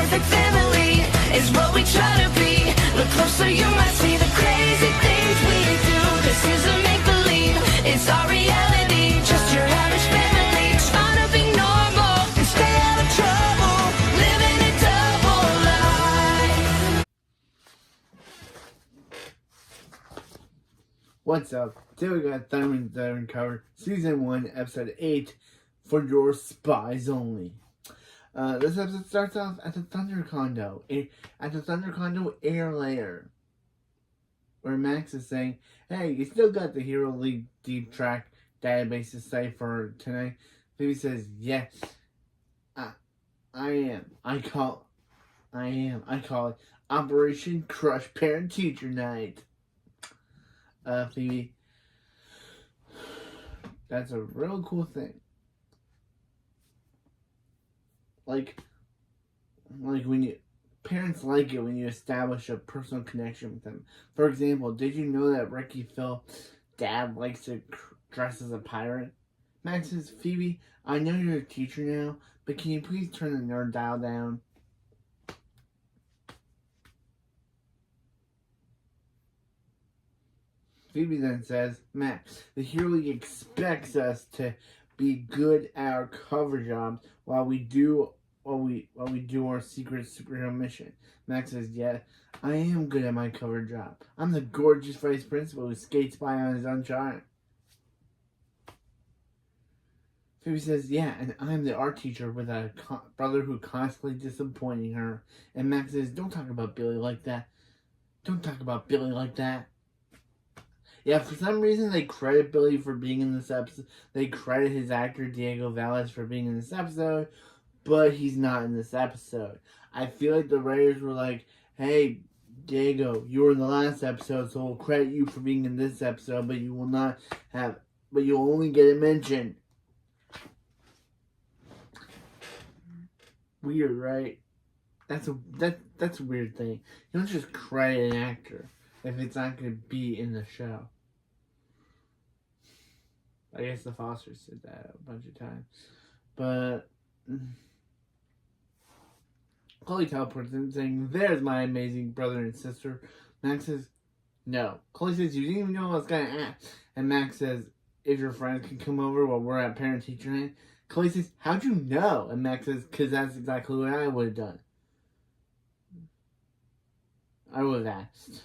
perfect family is what we try to be. Look closer, you might see the crazy things we do. This isn't make-believe, it's our reality. Just your average family trying to be normal and stay out of trouble, living a double life. What's up? Today we got Thunder Cover Season 1, Episode 8 for your spies only. This episode starts off at the Thunder Condo, Air Lair, where Max is saying, "Hey, you still got the Hero League Deep Track database to say for tonight?" Phoebe says, "Yes, I am. I call it Operation Crush Parent Teacher Night." Phoebe, that's a real cool thing. Like when parents like it when you establish a personal connection with them. For example, did you know that Ricky Phil's dad likes to dress as a pirate? Max says, "Phoebe, I know you're a teacher now, but can you please turn the nerd dial down?" Phoebe then says, "Max, the Hero League expects us to be good at our cover jobs while we do our secret superhero mission." Max says, "Yeah, I am good at my cover job. I'm the gorgeous vice principal who skates by on his own charm." Phoebe says, "Yeah, and I'm the art teacher with a brother who constantly disappointing her." And Max says, "Don't talk about Billy like that. Don't talk about Billy like that." Yeah, for some reason they credit Billy for being in this episode. They credit his actor Diego Valles for being in this episode, but he's not in this episode. I feel like the writers were like, "Hey, Diego, you were in the last episode, so we'll credit you for being in this episode, but you'll only get a mention." Weird, right? That's a weird thing. You don't just credit an actor if it's not going to be in the show. I guess the Fosters did that a bunch of times. But Chloe teleports in saying, "There's my amazing brother and sister." Max says, "No." Chloe says, "You didn't even know I was going to ask." And Max says, "If your friends can come over while we're at parent teacher night." Chloe says, "How'd you know?" And Max says, "Because that's exactly what I would have done. I would have asked."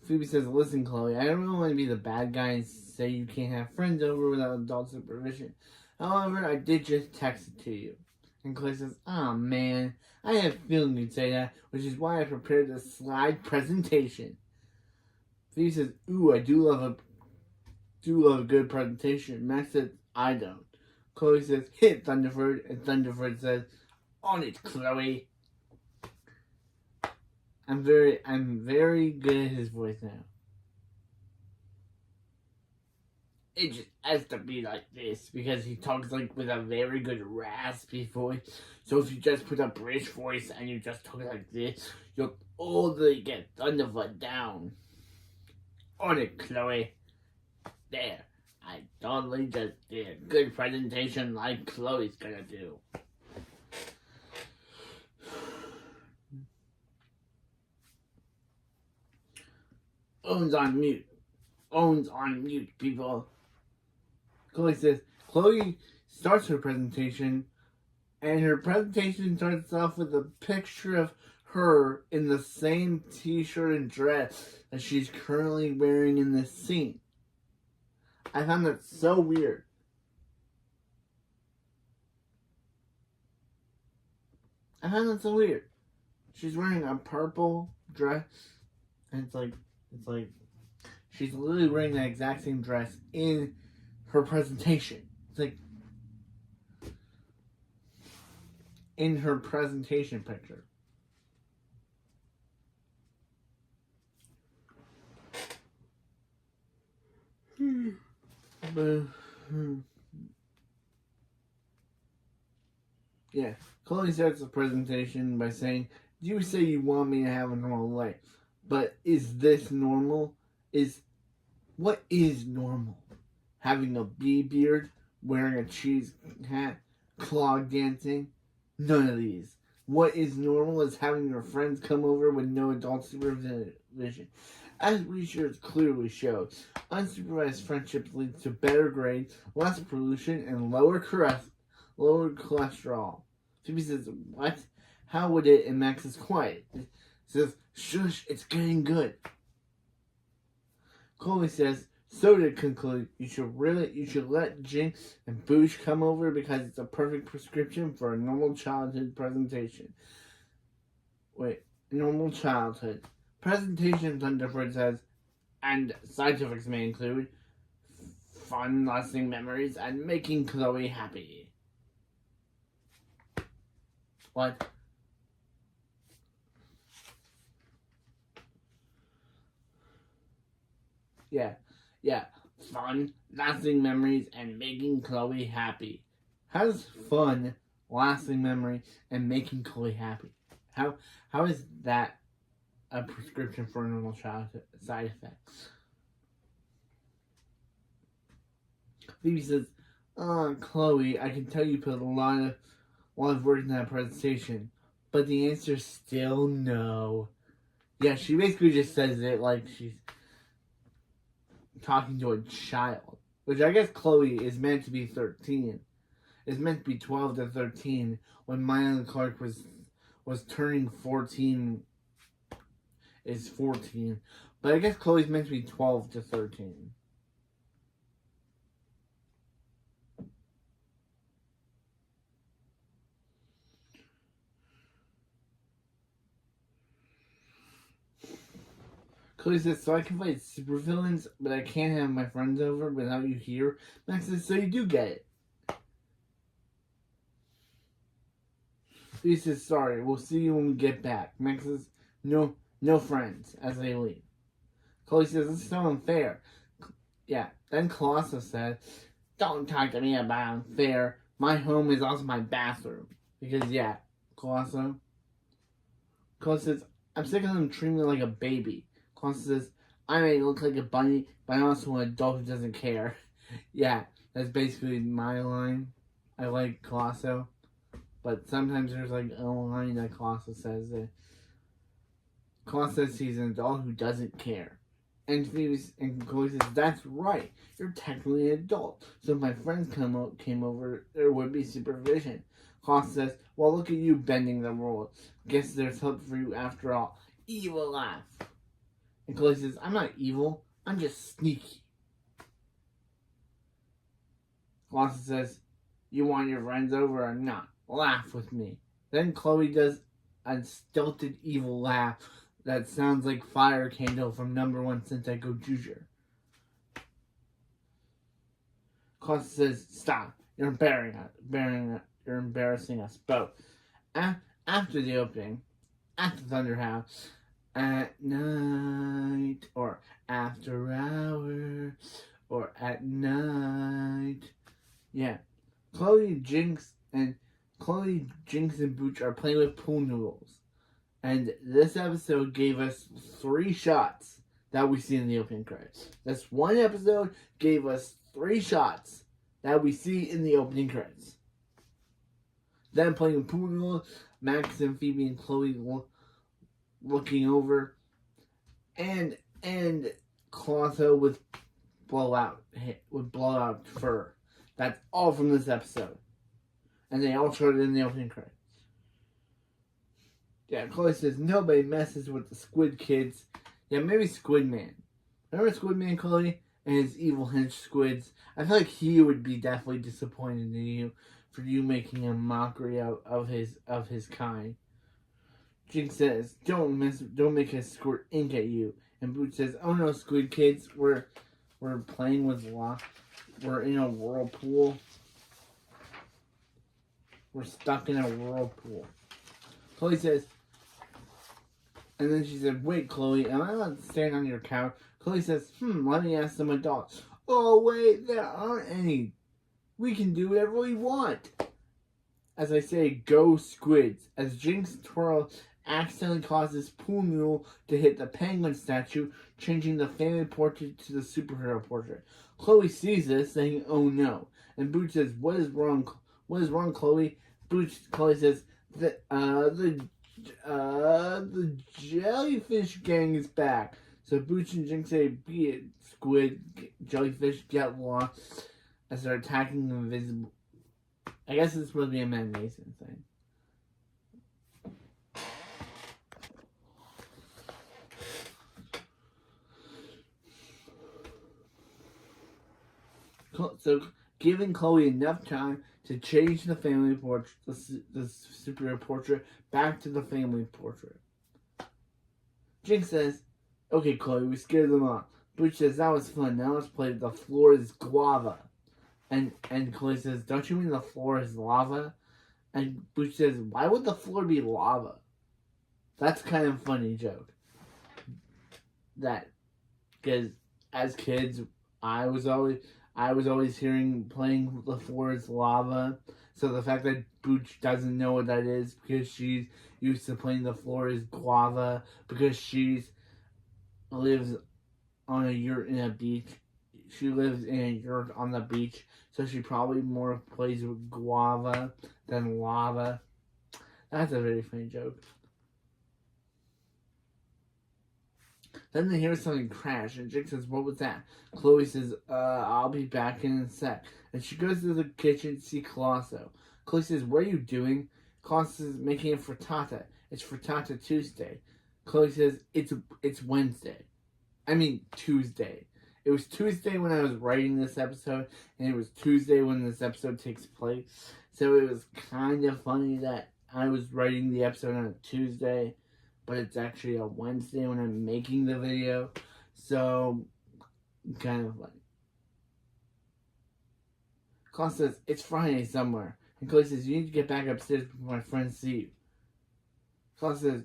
Phoebe says, "Listen, Chloe, I don't really want to be the bad guy and say you can't have friends over without adult supervision. However, I did just text it to you." And Chloe says, "Oh man, I had a feeling you'd say that, which is why I prepared a slide presentation." Phoebe says, "Ooh, I do love a good presentation." Max says, "I don't." Chloe says, "Hit Thunderford," and Thunderford says, "On it, Chloe." I'm very good at his voice now. It just has to be like this because he talks like with a very good raspy voice. So if you just put a British voice and you just talk like this, you'll only get Thunderfoot down. On it, Chloe. There. I totally just did a good presentation like Chloe's gonna do. Owen's on mute, people. Chloe says, Chloe starts her presentation, and her presentation starts off with a picture of her in the same t-shirt and dress that she's currently wearing in this scene. I found that so weird. She's wearing a purple dress, and it's like she's literally wearing the exact same dress in her presentation. It's like in her presentation picture. Yeah, Chloe starts the presentation by saying, "You say you want me to have a normal life, but is this normal? What is normal? Having a bee beard, wearing a cheese hat, clog dancing? None of these. What is normal is having your friends come over with no adult supervision. As research clearly shows, unsupervised friendships lead to better grades, less pollution, and lower cholesterol. Phoebe says, "What? How would it?" And Max is quiet. He says, "Shush, it's getting good." Chloe says, "So to conclude, you should let Jinx and Boosh come over because it's a perfect prescription for a normal childhood presentation." Wait, normal childhood. Presentation, Thunderbird says, and scientifics may include fun, lasting memories and making Chloe happy. What? Yeah. Fun, lasting memories and making Chloe happy. How does fun, lasting memory and making Chloe happy? How is that a prescription for a normal childhood side effects? Phoebe says, Chloe, I can tell you put a lot of work in that presentation, but the answer is still no. Yeah, she basically just says it like she's talking to a child, which I guess Chloe is meant to be 13. It's meant to be 12 to 13 when Maya Clark was turning 14. Is 14, but I guess Chloe's meant to be 12 to 13. Chloe says, "So I can fight supervillains, but I can't have my friends over without you here." Max says, "So you do get it." He says, "Sorry, we'll see you when we get back." Max says, No friends," as they leave. Chloe says, "This is so unfair." Yeah, then Colossus says, "Don't talk to me about unfair. My home is also my bathroom." Because, yeah, Colossus says, "I'm sick of them treating me like a baby." Colossus says, "I may look like a bunny, but I'm also an adult who doesn't care." Yeah, that's basically my line. I like Colossus, but sometimes there's like a line that Colossus says that Colossus says he's an adult who doesn't care. And Chloe says, "That's right. You're technically an adult. So if my friends came over, there would be supervision." Colossus says, "Well, look at you bending the rules. Guess there's hope for you after all." Evil laugh. And Chloe says, "I'm not evil. I'm just sneaky." Colossus says, "You want your friends over or not? Laugh with me." Then Chloe does a stilted evil laugh that sounds like Fire Candle from Number One Since I Go Juju. Colossus says, "Stop. You're embarrassing us both." After the opening, at the Thunder House, at night, or after hours, or at night. Yeah. Jinx, and Booch are playing with pool noodles. And this episode gave us 3 shots that we see in the opening credits. This one episode gave us 3 shots that we see in the opening credits. Then playing with pool noodles, Max and Phoebe and Chloe looking over, and Clotho with blowout fur. That's all from this episode. And they all showed it in the opening credits. Yeah, Chloe says nobody messes with the Squid Kids. Yeah, maybe Squid Man. Remember Squid Man, Chloe? And his evil hench squids? I feel like he would be definitely disappointed in you for you making a mockery of his kind. Jinx says, don't make us squirt ink at you. And Boots says, "Oh no, Squid Kids, we're playing with we're in a whirlpool. We're stuck in a whirlpool." Chloe says, and then she said, "Wait, Chloe, am I allowed to stand on your couch?" Chloe says, let me ask some adults." "Oh, wait, there aren't any. We can do whatever we want." As I say, go squids. As Jinx twirl accidentally causes Pool Noodle to hit the penguin statue, changing the family portrait to the superhero portrait. Chloe sees this, saying, "Oh no." And Booch says, What is wrong, Chloe?" Chloe says, the jellyfish gang is back. So Booch and Jinx say, "Be it, squid, jellyfish, get lost," as they're attacking the invisible. I guess it's supposed to be a Mad Mason thing. So, giving Chloe enough time to change the family portrait, the superior portrait, back to the family portrait. Jinx says, "Okay, Chloe, we scared them off." Butch says, "That was fun. Now let's play The Floor is Guava." And Chloe says, "Don't you mean the floor is lava?" And Butch says, "Why would the floor be lava?" That's kind of a funny joke. That, because as kids, I was always playing The Floor is Lava. So the fact that Booch doesn't know what that is because she's used to playing The Floor is Guava because she's lives on a yurt in a beach. She lives in a yurt on the beach, so she probably more plays with guava than lava. That's a very funny joke. Then they hear something crash, and Jinx says, "What was that?" Chloe says, "I'll be back in a sec." And she goes to the kitchen to see Colosso. Chloe says, "What are you doing?" Colosso says, "Making a frittata. It's Frittata Tuesday." Chloe says, It's Wednesday. I mean, Tuesday. It was Tuesday when I was writing this episode, and it was Tuesday when this episode takes place. So it was kind of funny that I was writing the episode on a Tuesday, but it's actually a Wednesday when I'm making the video. So, kind of funny. Klaus says, "It's Friday somewhere." And Chloe says, "You need to get back upstairs before my friends see you." Klaus says,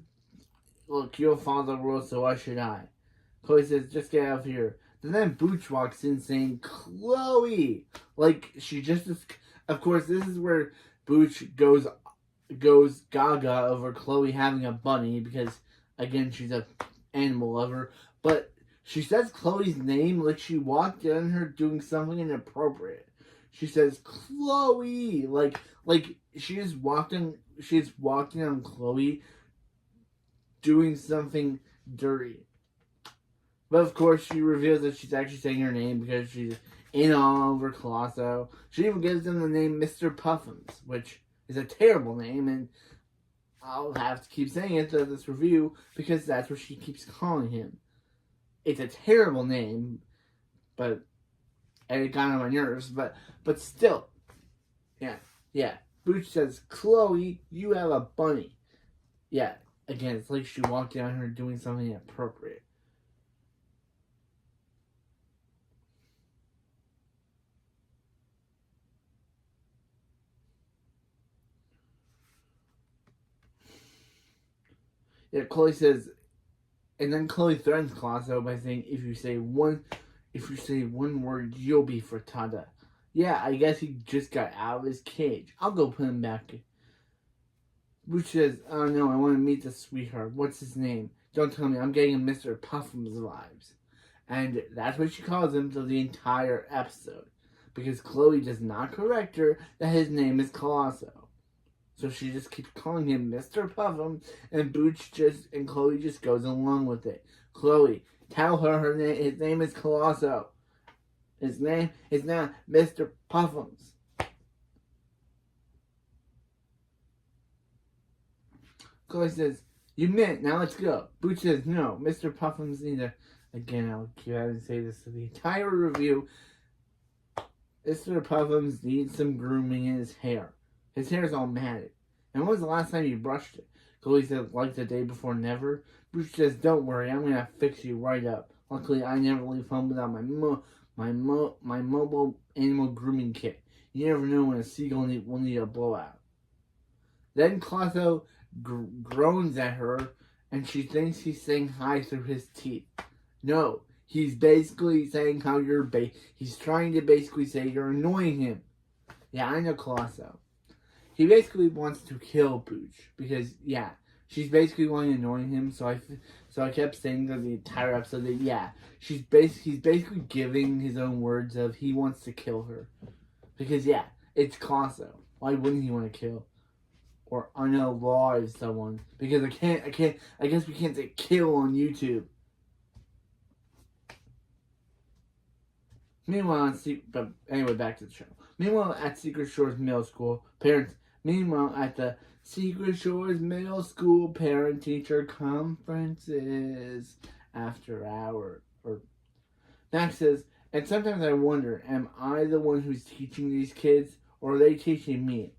"Look, you'll follow the rules, so why should I?" Chloe says, "Just get out of here." And then Booch walks in saying, "Chloe!" Like, she just... Of course, this is where Booch goes gaga over Chloe having a bunny because, again, she's a animal lover. But she says Chloe's name like she walked in on her doing something inappropriate. She says, "Chloe!" Like she just walked in on Chloe doing something dirty. But of course, she reveals that she's actually saying her name because she's in all over Colosso. She even gives him the name Mr. Puffins, which is a terrible name, and I'll have to keep saying it through this review because that's what she keeps calling him. It's a terrible name, and it got on my nerves, but still. Yeah. Booch says, "Chloe, you have a bunny." Yeah, again, it's like she walked down her doing something inappropriate. Yeah, Chloe says, and then Chloe threatens Colosso by saying, if you say one word, you'll be frittata. Yeah, I guess he just got out of his cage. I'll go put him back. Booch says, "Oh no, I want to meet the sweetheart. What's his name? Don't tell me. I'm getting Mr. Puffins vibes." And that's what she calls him through the entire episode. Because Chloe does not correct her that his name is Colosso. So she just keeps calling him Mr. Puffum, and Chloe just goes along with it. "Chloe, tell her his name is Colosso. His name is not Mr. Puffums." Chloe says, "You meant, now let's go." Booch says, "No, Mr. Puffums neither." Again, I'll keep having to say this to the entire review. Mr. Puffums needs some grooming in his hair. His hair's all matted. "And when was the last time you brushed it?" Chloe says, "Like the day before never." Bruce says, "Don't worry, I'm going to fix you right up. Luckily, I never leave home without my mobile animal grooming kit. You never know when a seagull will need a blowout." Then Clotho groans at her, and she thinks he's saying hi through his teeth. No, he's basically saying how he's trying to basically say you're annoying him. Yeah, I know Colosso. He basically wants to kill Booch because, yeah, she's basically wanting to annoy him. So I kept saying through the entire episode that, yeah, he's basically giving his own words of he wants to kill her because, yeah, it's Colosso. Why wouldn't he want to kill? or unalive someone. Because I guess we can't say kill on YouTube. Meanwhile, but anyway, back to the show. Meanwhile, at Secret Shores Middle School, Meanwhile, at the Secret Shores Middle School parent-teacher conferences after hours. Max says, and sometimes I wonder, am I the one who's teaching these kids, or are they teaching me?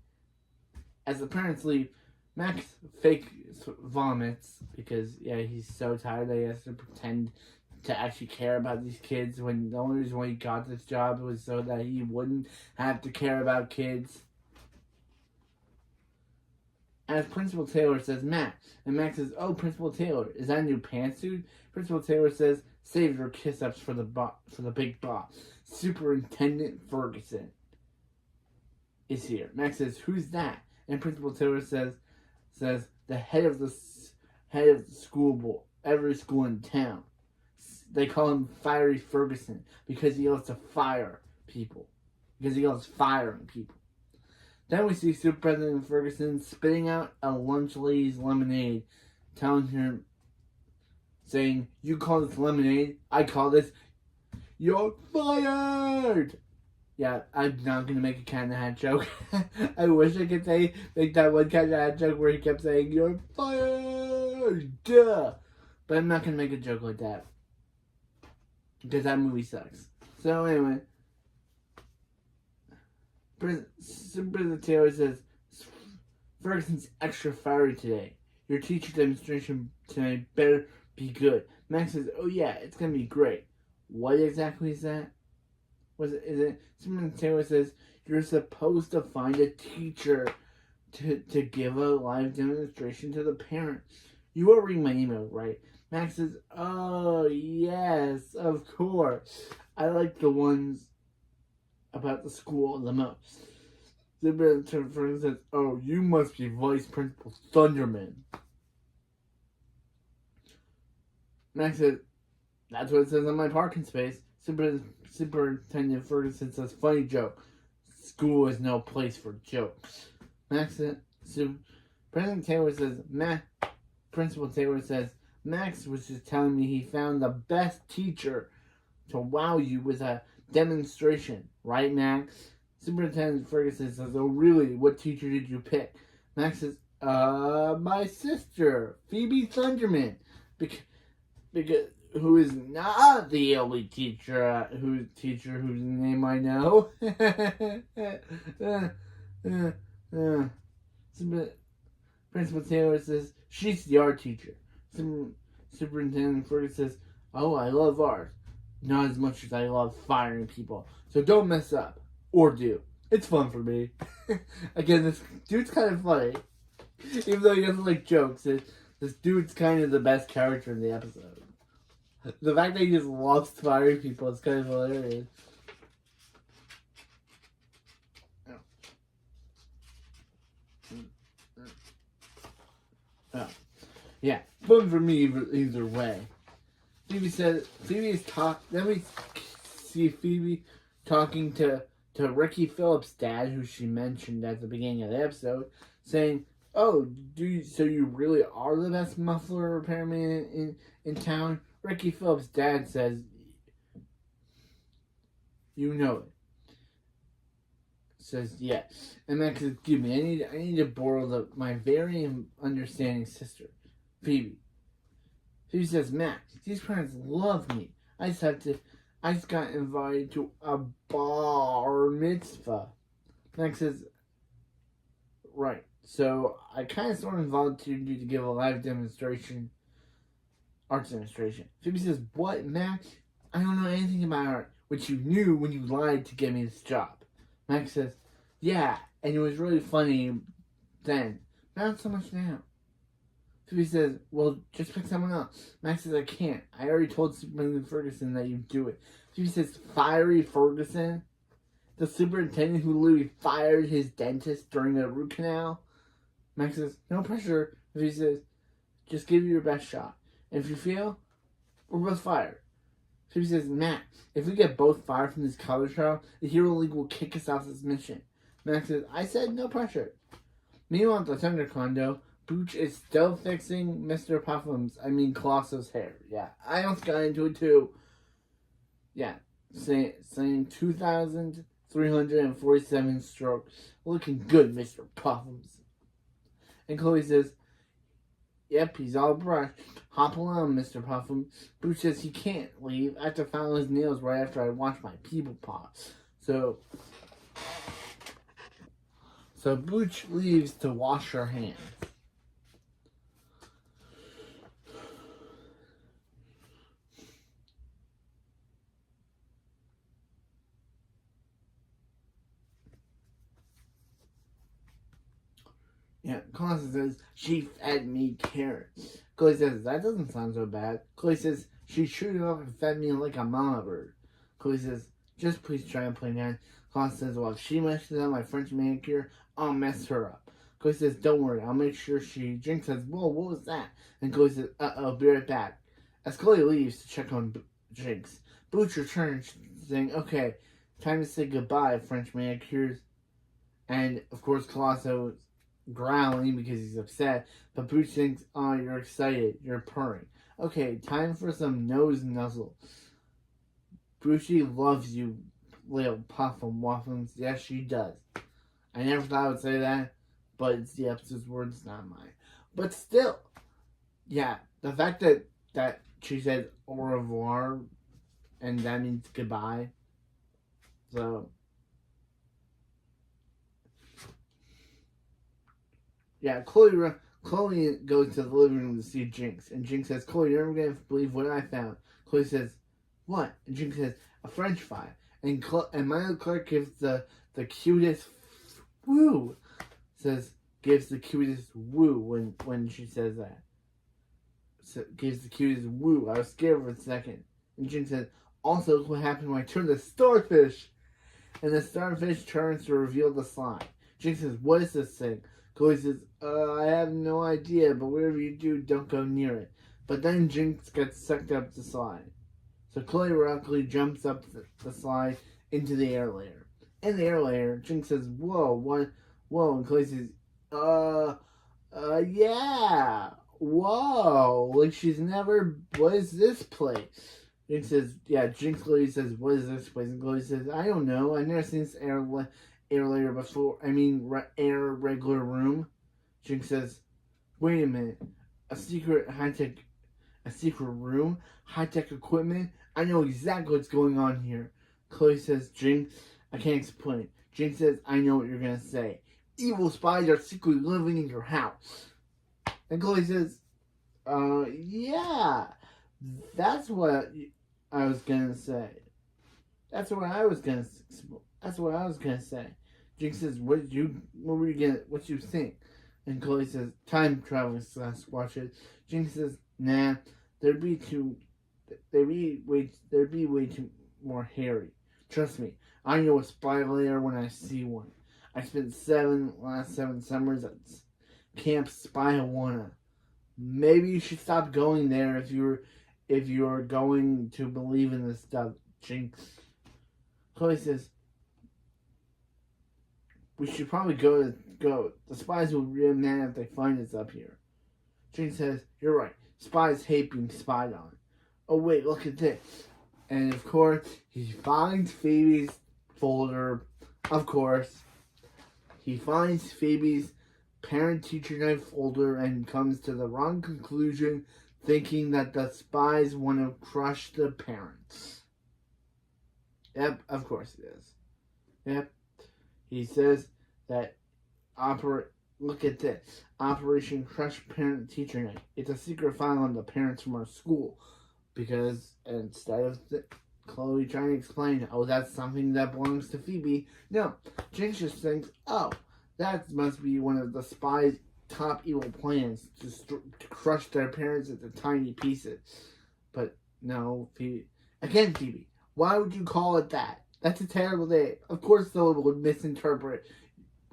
As the parents leave, Max fake vomits because, he's so tired that he has to pretend to actually care about these kids when the only reason why he got this job was so that he wouldn't have to care about kids. As Principal Taylor says, Max. And Max says, oh, Principal Taylor, is that a new pantsuit? Principal Taylor says, save your kiss-ups for the big boss. Superintendent Ferguson is here. Max says, who's that? And Principal Taylor says the head of the school board, every school in town. They call him Fiery Ferguson because he loves to fire people. Because he loves firing people. Then we see Superintendent Ferguson spitting out a lunch lady's lemonade, telling her, saying, you call this lemonade, I call this, you're fired! Yeah, I'm not going to make a cat in the hat joke. I wish I could make that one cat in the hat joke where he kept saying, you're fired! Duh! But I'm not going to make a joke like that. Because that movie sucks. So anyway, Superintendent Taylor says, Ferguson's extra fiery today. Your teacher demonstration tonight better be good. Max says, oh yeah, it's going to be great. What exactly is that? Is it Superintendent Taylor says, you're supposed to find a teacher to give a live demonstration to the parents. You are reading my email, right? Max says, oh, yes, of course. I like the ones about the school the most. Superintendent Ferguson says, oh, you must be Vice Principal Thunderman. Max says, that's what it says on my parking space. Superintendent Ferguson says, funny joke. School is no place for jokes. Max says, President Taylor says, Principal Taylor says, Max was just telling me he found the best teacher to wow you with a demonstration. Right, Max? Superintendent Ferguson says, oh, really? What teacher did you pick? Max says, my sister, Phoebe Thunderman. Because who is not the only teacher whose name I know. Principal Taylor says, she's the art teacher. Superintendent Ferguson says, oh, I love art. Not as much as I love firing people. So don't mess up. Or do. It's fun for me. Again, this dude's kind of funny. Even though he doesn't like jokes, this dude's kind of the best character in the episode. The fact that he just loves firing people is kind of hilarious. Oh. Yeah, fun for me either way. Then we see Phoebe talking to Ricky Phillips' dad, who she mentioned at the beginning of the episode, saying, oh, so you really are the best muffler repairman in town? Ricky Phillips' dad says, you know it. Says, yes. And Max says, give me, I need to borrow my very understanding sister, Phoebe. Phoebe says, Max, these parents love me. I just got invited to a bar mitzvah. Max says, right. So I kind of sort of volunteered you to give a live demonstration, arts demonstration. Phoebe says, what, Max? I don't know anything about art, which you knew when you lied to get me this job. Max says, yeah, and it was really funny then. Not so much now. Phoebe says, well, just pick someone else. Max says, I can't. I already told Superintendent Ferguson that you do it. Phoebe says, Fiery Ferguson? The superintendent who literally fired his dentist during a root canal? Max says, no pressure. Phoebe says, just give it your best shot. And if you fail, we're both fired. Phoebe says, Max, if we get both fired from this college trial, the Hero League will kick us off this mission. Max says, I said no pressure. Meanwhile, at the Thunder condo, Booch is still fixing Mr. Colosso's hair. Yeah, I almost got into it too. Yeah, saying 2,347 strokes. Looking good, Mr. Puffums. And Chloe says, yep, he's all brushed. Hop along, Mr. Puffum. Booch says he can't leave. I have to file his nails right after I wash my people paw. So Booch leaves to wash her hands. Yeah, Colossus says, she fed me carrots. Chloe says, that doesn't sound so bad. Chloe says, she chewed up and fed me like a mama bird. Chloe says, just please try and play nice. Colossus says, well, if she messes up my French manicure, I'll mess her up. Chloe says, don't worry, I'll make sure she... Jinx says, whoa, what was that? And Chloe says, uh-oh, be right back. As Chloe leaves to check on Jinx, Booch returns saying, okay, time to say goodbye, French manicures. And, of course, Colossus growling because he's upset, but Booch thinks, oh, you're excited, you're purring. Okay, time for some nose nuzzle. Brucey loves you, little Puffum Waffums. Yes, she does. I never thought I would say that, but it's the episode's words, not mine. But still, yeah, the fact that she said au revoir, and that means goodbye, so... Yeah, Chloe goes to the living room to see Jinx. And Jinx says, Chloe, you're never going to believe what I found. Chloe says, what? And Jinx says, a French fry. And Milo Clark gives the cutest woo. Gives the cutest woo when she says that. So, gives the cutest woo. I was scared for a second. And Jinx says, also look what happened when I turned the starfish. And the starfish turns to reveal the slime. Jinx says, what is this thing? Chloe says, I have no idea, but whatever you do, don't go near it. But then Jinx gets sucked up the slide. So Chloe rapidly jumps up the slide into the air layer. In the air layer, Jinx says, whoa, what? Whoa, and Chloe says, yeah, whoa, like she's never, what is this place? Jinx says, yeah, Chloe says, what is this place? And Chloe says, I don't know, I've never seen this air layer before. Air regular room. Jinx says, wait a minute, a secret room, high-tech equipment. I know exactly what's going on here. Chloe says, Jinx, I can't explain. Jinx says, I know what you're gonna say. Evil spies are secretly living in your house. And Chloe says, yeah, that's what I was gonna say. That's what I was gonna say. Jinx says, what were you gonna, what you think? And Chloe says, time traveling Sasquatches. Jinx says, nah, there'd be way too more hairy. Trust me, I know a spy lair when I see one. I spent last 7 summers at Camp Spy-Hawana. Maybe you should stop going there if you're going to believe in this stuff, Jinx. Chloe says, we should probably go. The spies will be real mad if they find us up here. Jinx says, you're right. Spies hate being spied on. Oh wait, look at this. And of course, he finds Phoebe's folder. Of course, he finds Phoebe's parent-teacher night folder and comes to the wrong conclusion, thinking that the spies want to crush the parents. Yep, of course it is. Yep. He says that look at this. Operation Crush Parent Teacher Night. It's a secret file on the parents from our school. Because instead of Chloe trying to explain, oh, that's something that belongs to Phoebe. No, Jinx just thinks, oh, that must be one of the spies' top evil plans to crush their parents into tiny pieces. But no, Phoebe. Again, Phoebe, why would you call it that? That's a terrible day. Of course, someone would misinterpret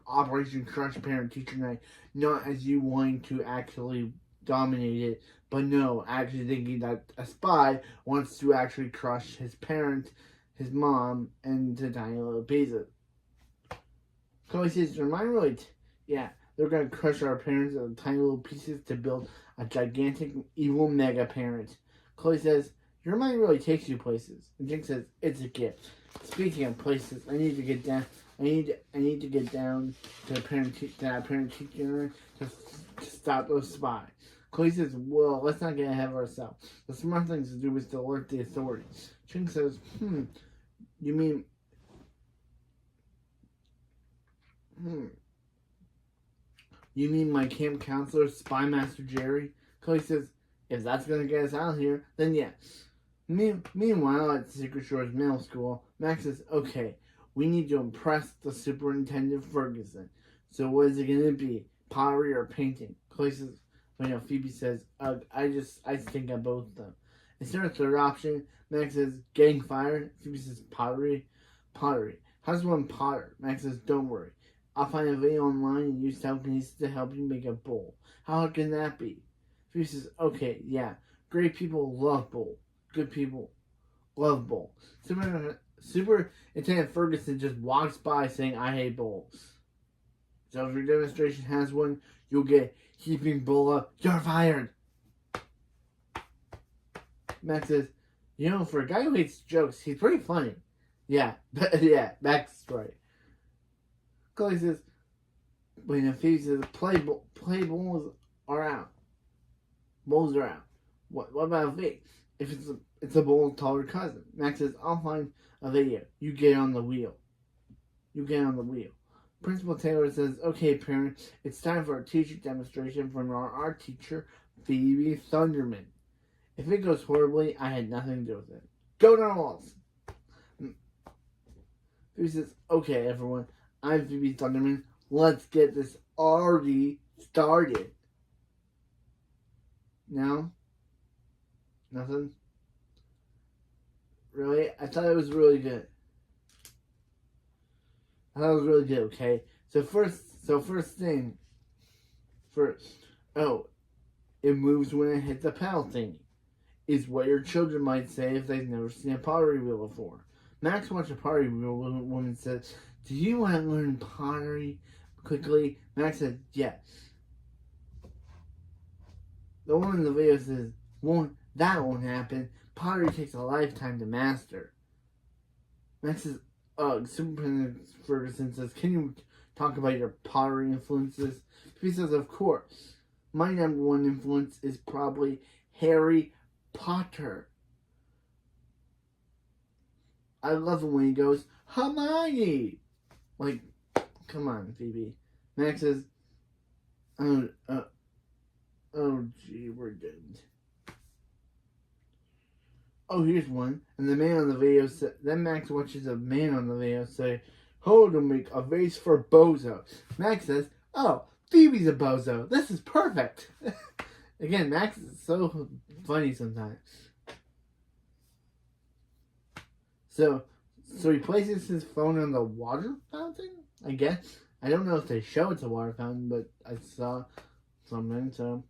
Operation Crush Parent Teacher Night, not as you wanting to actually dominate it, but no, actually thinking that a spy wants to actually crush his parent, his mom, into tiny little pieces. Chloe says, am I right? Yeah, They're going to crush our parents into tiny little pieces to build a gigantic evil mega parent. Chloe says, your mind really takes you places. And Jinx says, it's a gift. Speaking of places, I need to get down. I need to get down to the parent teacher to stop those spies. Chloe says, well, let's not get ahead of ourselves. The smart thing to do is to alert the authorities. Jinx says, you mean my camp counselor, Spy Master Jerry? Chloe says, if that's going to get us out of here, then yes. Meanwhile, at Secret Shore's middle school, Max says, okay, we need to impress the superintendent Ferguson. So what is it going to be? Pottery or painting? Chloe says, Phoebe says, I think of both of them. Is there a third option? Max says, getting fired. Phoebe says, pottery. How's one potter? Max says, don't worry. I'll find a video online and use telekinesis to help you make a bowl. How hard can that be? Phoebe says, okay, yeah. Great people love bowl. Good people love bowl. Superintendent Ferguson just walks by saying, I hate bowls. So if your demonstration has one, you'll get heaping bowl up. You're fired. Max says, for a guy who hates jokes, he's pretty funny. Yeah, Max is right. Chloe says, Phoebe says, bowls are out. Bowls are out. What about a fake? If it's a bowl taller cousin. Max says, I'll find a video. You get on the wheel. Principal Taylor says, okay, parents, it's time for a teacher demonstration from our art teacher, Phoebe Thunderman. If it goes horribly, I had nothing to do with it. Go Knowles! Phoebe says, okay, everyone, I'm Phoebe Thunderman. Let's get this already started. No? Nothing? Really? I thought it was really good. Okay? So first, it moves when it hits the pedal thingy. Is what your children might say if they've never seen a pottery wheel before. Max watched a pottery wheel. Woman said, do you want to learn pottery quickly? Max said, yes. The woman in the video says, that won't happen. Pottery takes a lifetime to master. Max says, Superintendent Ferguson says, can you talk about your pottery influences? He says, of course. My number one influence is probably Harry Potter. I love it when he goes, Hermione! Like, come on, Phoebe. Max says, oh gee, we're doomed. Oh, here's one. And the man on the video said, then Max watches a man on the video say, how to make a vase for Bozo. Max says, oh, Phoebe's a bozo. This is perfect. Again, Max is so funny sometimes. So he places his phone on the water fountain, I guess. I don't know if they show it's a water fountain, but I saw something, so.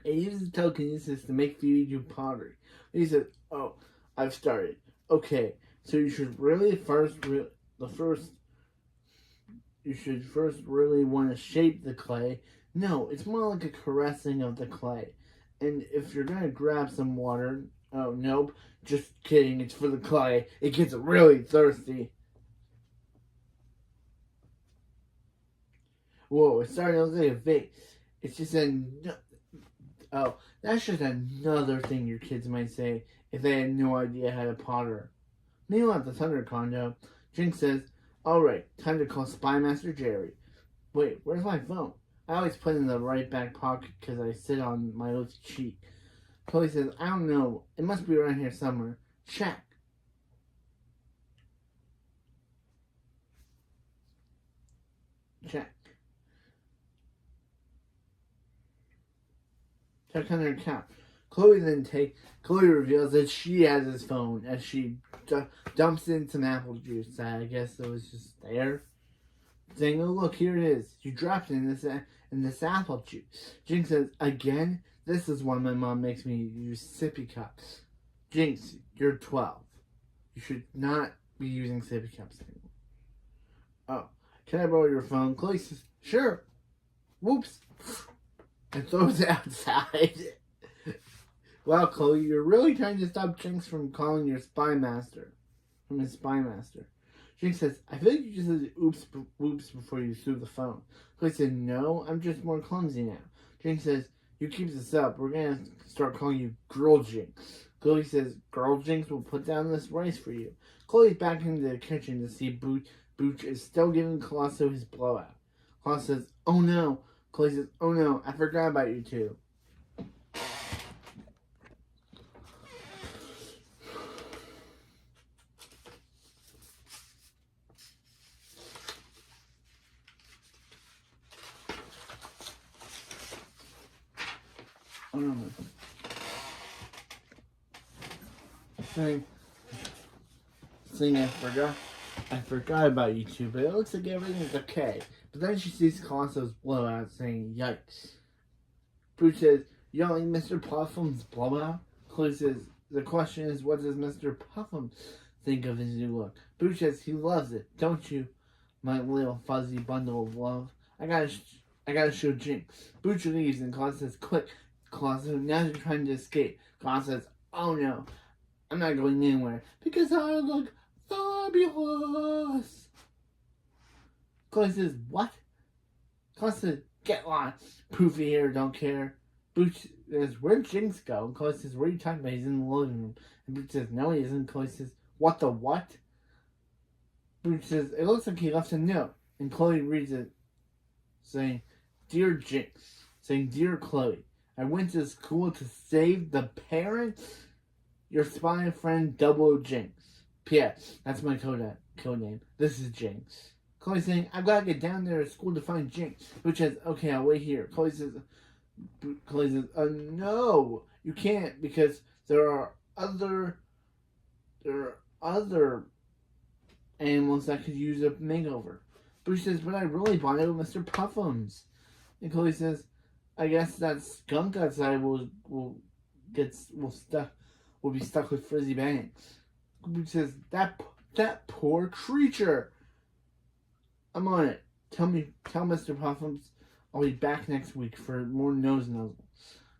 It uses telekinesis to make Phoebe do pottery. He said, oh, I've started. Okay, so you should really first really want to shape the clay. No, it's more like a caressing of the clay. And if you're going to grab some water, oh, nope, just kidding, it's for the clay. It gets really thirsty. Whoa, it's starting to look like a vase. It's just oh, that's just another thing your kids might say if they had no idea how to potter. Meanwhile, at the Thunder condo, Jinx says, alright, time to call Spy Master Jerry. Wait, where's my phone? I always put it in the right back pocket because I sit on my left cheek. Chloe says, I don't know. It must be around here somewhere. Check. Check on her account. Chloe reveals that she has his phone as she dumps in some apple juice. I guess it was just there. Saying, oh look, here it is. You dropped it in this apple juice. Jinx says, again? This is why my mom makes me use sippy cups. Jinx, you're 12. You should not be using sippy cups anymore. Oh, can I borrow your phone? Chloe says, sure. Whoops. And throws it outside. Wow, Chloe, you're really trying to stop Jinx from calling your spy master. From his spy master. Jinx says, I feel like you just said oops before you threw the phone. Chloe said, no, I'm just more clumsy now. Jinx says, you keep this up, we're gonna start calling you Girl Jinx. Chloe says, Girl Jinx will put down this rice for you. Chloe's back into the kitchen to see Booch is still giving Colosso his blowout. Colosso says, oh no. Chloe says, oh no, I forgot about you two. Oh no. Saying I forgot about you two, but it looks like everything's okay. But then she sees Colosso's blowout saying, yikes. Booch says, you don't like Mr. Puffum's blowout? Chloe says, the question is, what does Mr. Puffum think of his new look? Booch says, he loves it, don't you? My little fuzzy bundle of love. I gotta show Jinx. Booch leaves and Colosso says, quick. Colosso, now you're trying to escape. Colosso says, oh no, I'm not going anywhere because I look fabulous. Chloe says, what? Chloe says, get lost. Poofy here, don't care. Booch says, where'd Jinx go? And Chloe says, what are you talking about? He's in the living room. And Booch says, no he isn't. Chloe says, what the what? Booch says, it looks like he left a note. And Chloe reads it saying, Dear Jinx, saying, Dear Chloe, I went to school to save the parents. Your spy friend, Double Jinx. P.S. That's my code name. This is Jinx. Chloe saying, I've got to get down there to school to find Jinx. Which says, okay, I'll wait here. Chloe says, no, you can't because there are other animals that could use a makeover. Booch says, but I really bought it with Mr. Puffums. And Chloe says, I guess that skunk outside will be stuck with Frizzy Bangs. Booch says, that poor creature. I'm on it. Tell Mr. Puffums I'll be back next week for more nose nuzzle.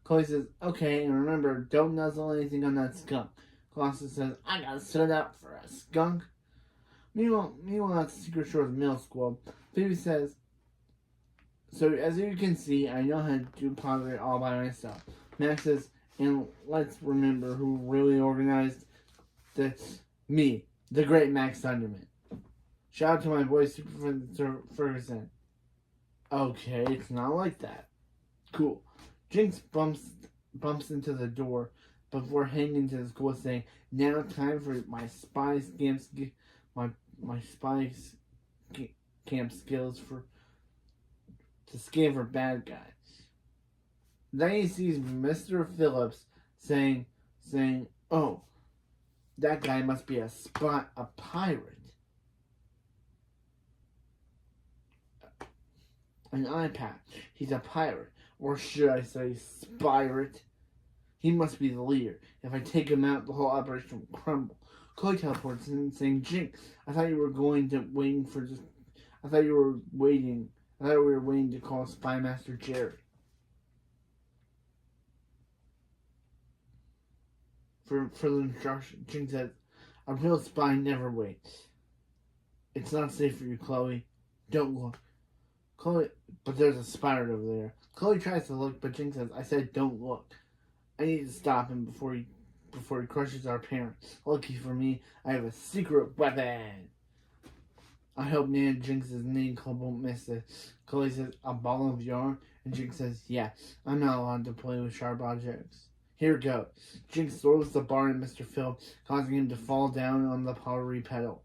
Chloe says, okay, and remember, don't nuzzle anything on that skunk. Colosso says, I gotta sit up for a skunk. Meanwhile at the Secret Shores middle school, Phoebe says, so as you can see, I know how to do pottery all by myself. Max says, and let's remember who really organized this. Me, the great Max Thunderman. Shout out to my boy Superintendent Ferguson. Okay, it's not like that. Cool. Jinx bumps into the door before heading into the school saying, now time for my spy camp skills to scan for bad guys. Then he sees Mr. Phillips saying, oh, that guy must be a pirate. An eye patch. He's a pirate. Or should I say, spirate. He must be the leader. If I take him out, the whole operation will crumble. Chloe teleports in saying, Jinx, I thought we were waiting to call Spy Master Jerry. For the instruction, Jinx says, a real spy never waits. It's not safe for you, Chloe. Don't look. Chloe, but there's a spider over there. Chloe tries to look, but Jinx says, I said don't look. I need to stop him before he crushes our parents. Lucky for me, I have a secret weapon. I hope Nan Jinx's name club won't miss it. Chloe says, a ball of yarn? And Jinx says, yeah, I'm not allowed to play with sharp objects. Here goes. Jinx throws the bar at Mr. Phil, causing him to fall down on the pottery pedal.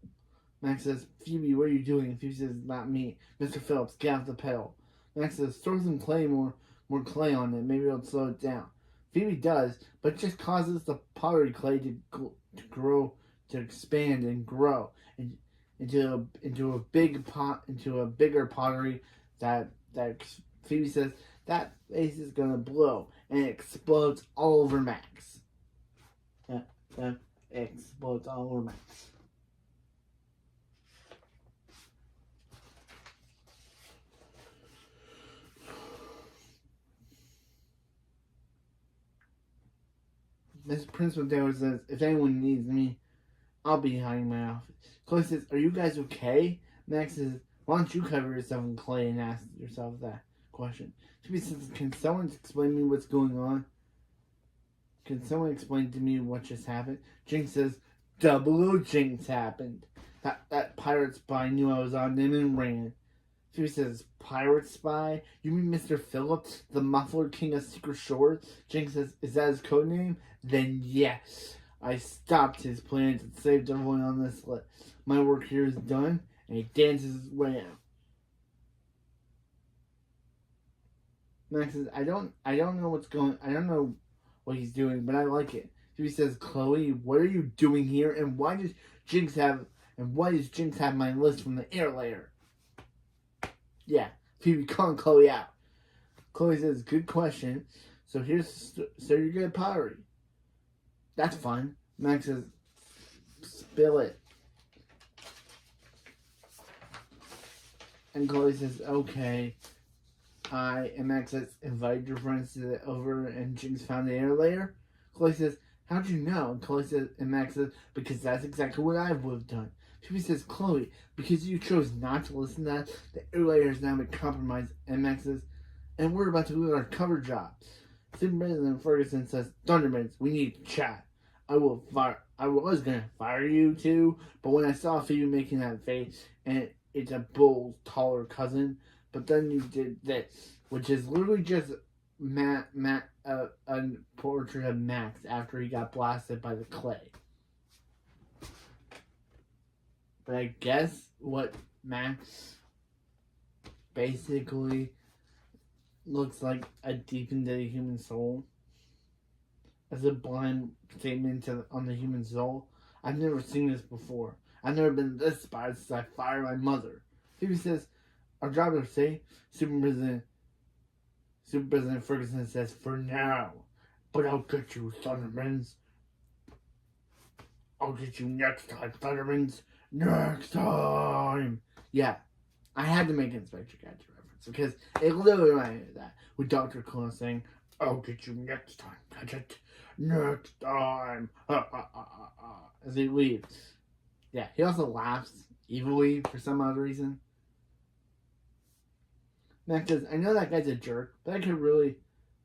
Max says, Phoebe, what are you doing? And Phoebe says, not me. Mr. Phillips, get off the pedal. Max says, throw some clay, more clay on it. Maybe it'll slow it down. Phoebe does, but just causes the pottery clay to grow, to expand and grow into a bigger pottery that Phoebe says that vase is gonna blow, and it explodes all over Max. That explodes all over Max. Principal Taylor says, if anyone needs me, I'll be hiding in my office. Chloe says, are you guys okay? Max says, why don't you cover yourself in clay and ask yourself that question? Phoebe says, can someone explain to me what's going on? Can someone explain to me what just happened? Jinx says, double Jinx happened. That pirate spy knew I was on them and ran. Phoebe says, pirate spy? You mean Mr. Phillips, the muffled king of Secret Shore? Jinx says, is that his code name? Then yes. I stopped his plans and saved everyone on this list. My work here is done, and he dances his way out. Max says, I don't know what he's doing, but I like it. Phoebe says, Chloe, what are you doing here, and why does Jinx have my list from the air layer? Yeah, Phoebe calling Chloe out. Chloe says, good question. So you're good at pottery. That's fun. Max says, spill it. And Chloe says, okay. And Max says, invite your friends to the over and Jinx found the air layer. Chloe says, how'd you know? And Chloe says, and Max says, because that's exactly what I would have done. Phoebe says, Chloe, because you chose not to listen to that, the air layer has now been compromised. And Max says, and we're about to lose our cover job. Superintendent Ferguson says, Thundermans, we need to chat. I was gonna fire you too, but when I saw Phoebe making that face, and it's a bull's taller cousin, but then you did this, which is literally just a portrait of Max after he got blasted by the clay. But I guess what Max basically looks like a deep into the human soul. As a blind statement on the human soul. I've never seen this before. I've never been this inspired since I fired my mother. Phoebe says, our job is safe. Superintendent Ferguson says, for now. But I'll get you, Thundermans. I'll get you next time, Thundermans. Next time. Yeah, I had to make Inspector Gadget reference because it literally reminded me of that. With Dr. Clone saying, I'll get you next time, Gadget. Next time. As he leaves. Yeah, he also laughs evilly for some odd reason. Max says, I know that guy's a jerk, but I really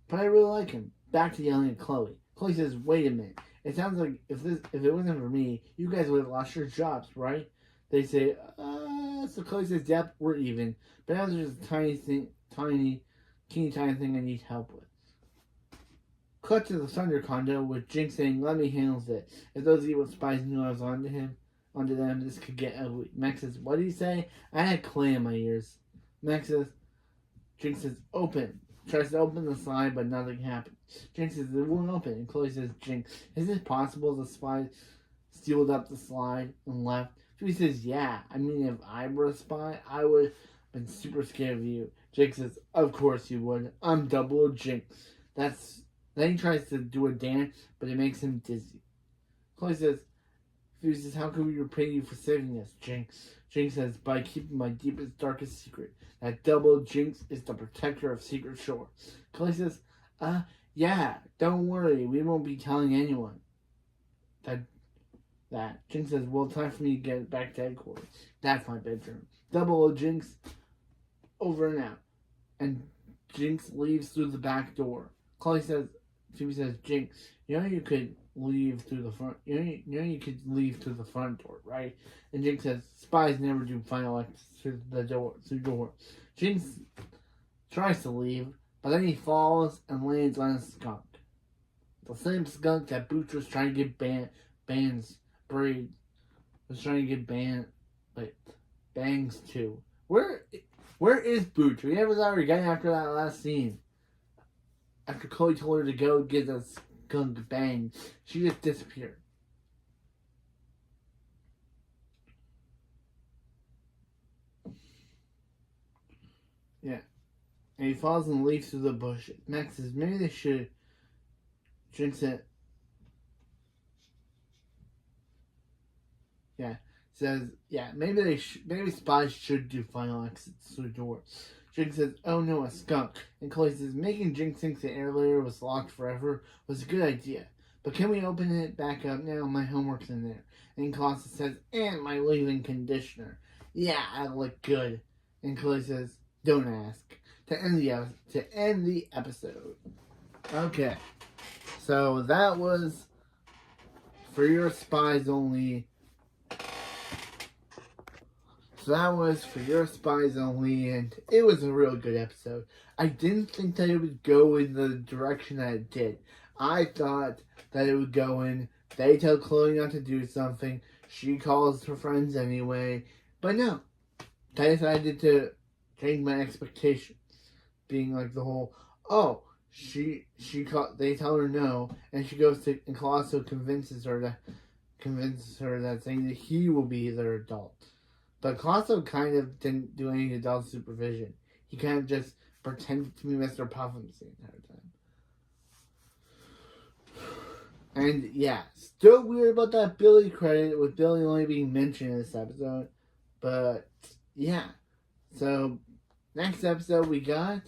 like him. Back to yelling at Chloe. Chloe says, wait a minute. It sounds like if it wasn't for me, you guys would have lost your jobs, right? They say, so Chloe says, yep, we're even. But now there's just a teeny tiny thing I need help with. Cut to the Thunder condo with Jinx saying, let me handle it. If those evil spies knew I was onto them, this could get ugly. Max says, what did he say? I had clay in my ears. Max says, Jinx says, open. Tries to open the slide, but nothing happens. Jinx says, it won't open. And Chloe says, Jinx, is it possible the spy sealed up the slide and left? She says, yeah. I mean, if I were a spy, I would have been super scared of you. Jinx says, of course you would. I'm double Jinx. Then he tries to do a dance, but it makes him dizzy. Chloe says, Phoebe says, how can we repay you for saving us, Jinx? Jinx says, by keeping my deepest, darkest secret. That double Jinx is the protector of Secret Shore. Chloe says, yeah, don't worry, we won't be telling anyone. That. Jinx says, well, time for me to get back to headquarters. That's my bedroom. Double Jinx, over and out. And Jinx leaves through the back door. Phoebe says, Jinx, you know you could leave through the front. You know you could leave through the front door, right? And Jinx says, spies never do final exits through the door. Jinx tries to leave, but then he falls and lands on a skunk. The same skunk that Booch was trying to get bangs to. Where is Booch? We never saw her again after that last scene. After Chloe told her to go get a skunk bang, she just disappeared. Yeah. And he falls and leaps through the bushes. Max says, maybe they should. Jinx said, yeah. Says, yeah, maybe spies should do final exits through the door. Jinx says, oh no, a skunk. And Chloe says, making Jinx think the air layer was locked forever was a good idea. But can we open it back up now? My homework's in there. And Colossus says, and my leave-in conditioner. Yeah, I look good. And Chloe says, don't ask. To end the episode. Okay. So that was For Your Spies Only. And it was a real good episode. I didn't think that it would go in the direction that it did. I thought that it would go in, they tell Chloe not to do something, she calls her friends anyway, but no. I decided to change my expectations. Being like the whole, oh, they tell her no, and she goes to, and Colosso convinces her that saying that he will be their adult. But Colosso kind of didn't do any adult supervision. He kind of just pretended to be Mr. Puffins the entire time. And yeah, still weird about that Billy credit, with Billy only being mentioned in this episode. But yeah, so next episode we got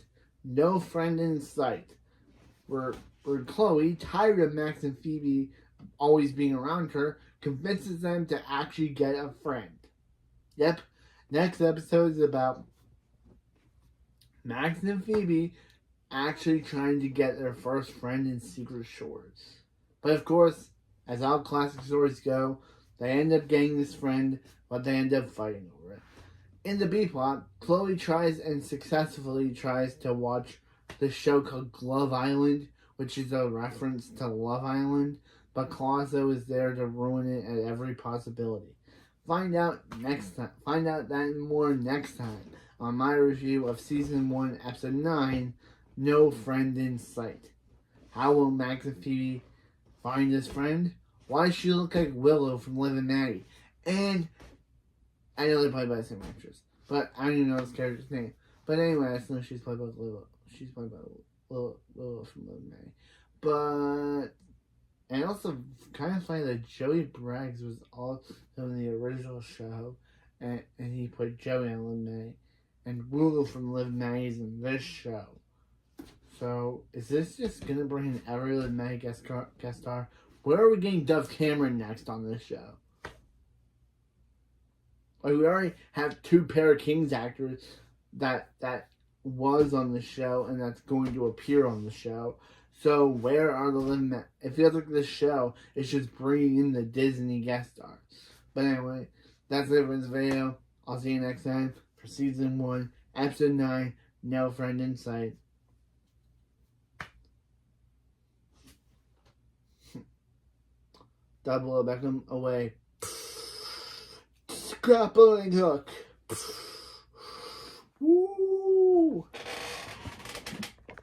No Friend in Sight. Where Chloe, tired of Max and Phoebe always being around her, convinces them to actually get a friend. Yep, next episode is about Max and Phoebe actually trying to get their first friend in Secret Shores. But of course, as all classic stories go, they end up getting this friend, but they end up fighting over it. In the B-plot, Chloe tries and successfully tries to watch the show called Glove Island, which is a reference to Love Island, but Colosso is there to ruin it at every possibility. Find out that and more next time on my review of Season 1, Episode 9, No Friend in Sight. How will Max and Phoebe find his friend? Why does she look like Willow from Liv and Maddie? And I know they're played by the same actress, but I don't even know this character's name. But anyway, I just know she's played by Willow. She's played by Willow from Liv and Maddie. But and also kind of funny that Joey Braggs was also in the original show, and he played Joey on Liv and Maddie, and Willow from Liv and Maddie's in this show. So is this just gonna bring in every Liv and Maddie guest star? Where are we getting Dove Cameron next on this show? Like, we already have 2 Pair of Kings actors that was on the show and that's going to appear on the show. So where are the Liv and Maddie? It feels like this show is just bringing in the Disney guest stars. But anyway, that's it for this video. I'll see you next time for Season 1, Episode 9, No Friend in Sight. Double Beckham away. Grappling hook.